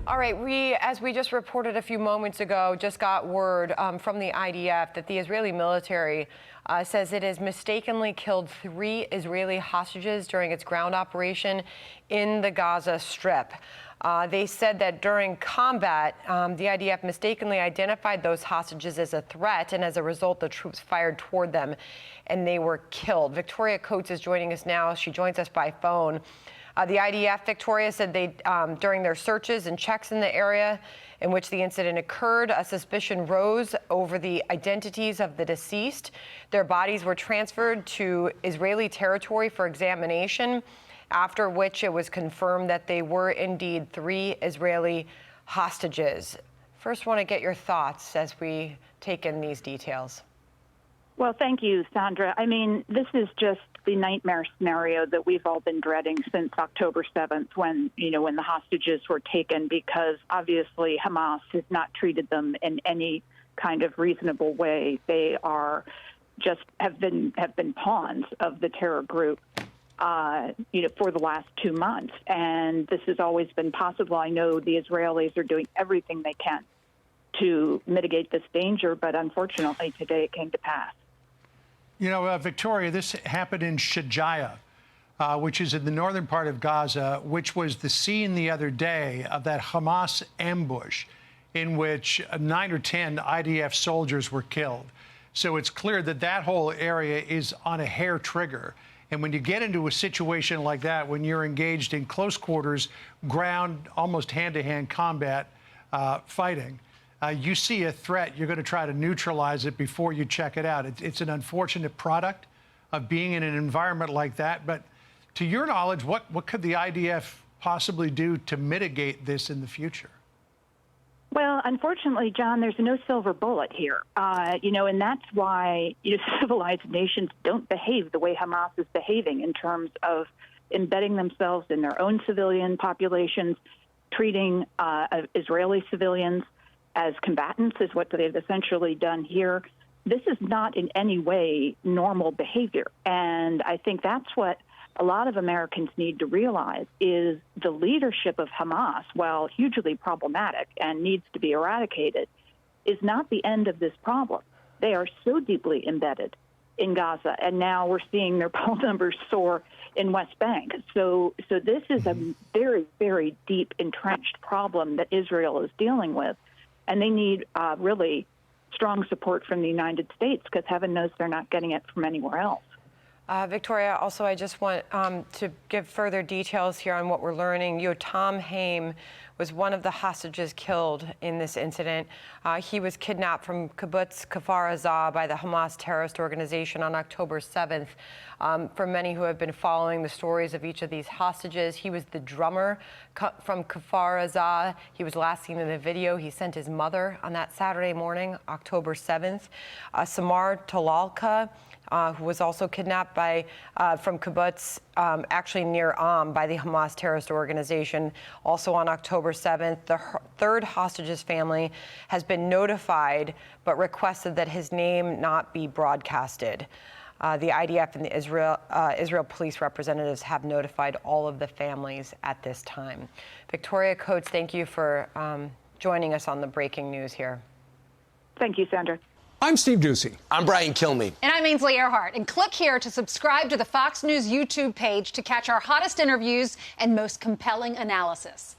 All right, as we just reported a few moments ago, just got word from the IDF that the Israeli military says it has mistakenly killed 3 Israeli hostages during its ground operation in the Gaza Strip. They said that during combat, the IDF mistakenly identified those hostages as a threat, and as a result, the troops fired toward them, and they were killed. Victoria Coates is joining us now. She joins us by phone. The IDF, Victoria, said they, during their searches and checks in the area in which the incident occurred, a suspicion rose over the identities of the deceased. Their bodies were transferred to Israeli territory for examination, after which it was confirmed that they were indeed 3 Israeli hostages. First, want to get your thoughts as we take in these details. Well, thank you, Sandra. I mean, this is just the nightmare scenario that we've all been dreading since October 7th, when the hostages were taken, because obviously Hamas has not treated them in any kind of reasonable way. They are just have been pawns of the terror group, for the last 2 months. And this has always been possible. I know the Israelis are doing everything they can to mitigate this danger, but unfortunately today it came to pass. Victoria, this happened in Shajaya, which is in the northern part of Gaza, which was the scene the other day of that Hamas ambush in which 9 or 10 IDF soldiers were killed. So it's clear that that whole area is on a hair trigger. And when you get into a situation like that, when you're engaged in close quarters, ground, almost hand-to-hand combat fighting, you see a threat, you're going to try to neutralize it before you check it out. It's an unfortunate product of being in an environment like that. But to your knowledge, what could the IDF possibly do to mitigate this in the future? Well, unfortunately, John, there's no silver bullet here, and that's why civilized nations don't behave the way Hamas is behaving in terms of embedding themselves in their own civilian populations, treating Israeli civilians as combatants is what they've essentially done here. This is not in any way normal behavior. And I think that's what a lot of Americans need to realize is the leadership of Hamas, while hugely problematic and needs to be eradicated, is not the end of this problem. They are so deeply embedded in Gaza, and now we're seeing their poll numbers soar in West Bank. So this is a very, very deep entrenched problem that Israel is dealing with. And they need really strong support from the United States, because heaven knows they're not getting it from anywhere else. Victoria, also, I just want to give further details here on what we're learning. Tom Haim was one of the hostages killed in this incident. He was kidnapped from Kibbutz Kfar Aza by the Hamas terrorist organization on October 7th. For many who have been following the stories of each of these hostages, he was the drummer from Kfar Aza. He was last seen in a video he sent his mother on that Saturday morning, October 7th. Samar Talalka, who was also kidnapped from Kibbutz, actually near by the Hamas terrorist organization, also on October 7th. The third hostage's family has been notified, but requested that his name not be broadcasted. The IDF and the Israel police representatives have notified all of the families at this time. Victoria Coates, thank you for joining us on the breaking news here. Thank you, Sandra. I'm Steve Ducey. I'm Brian Kilmeade. And I'm Ainsley Earhart. And click here to subscribe to the Fox News YouTube page to catch our hottest interviews and most compelling analysis.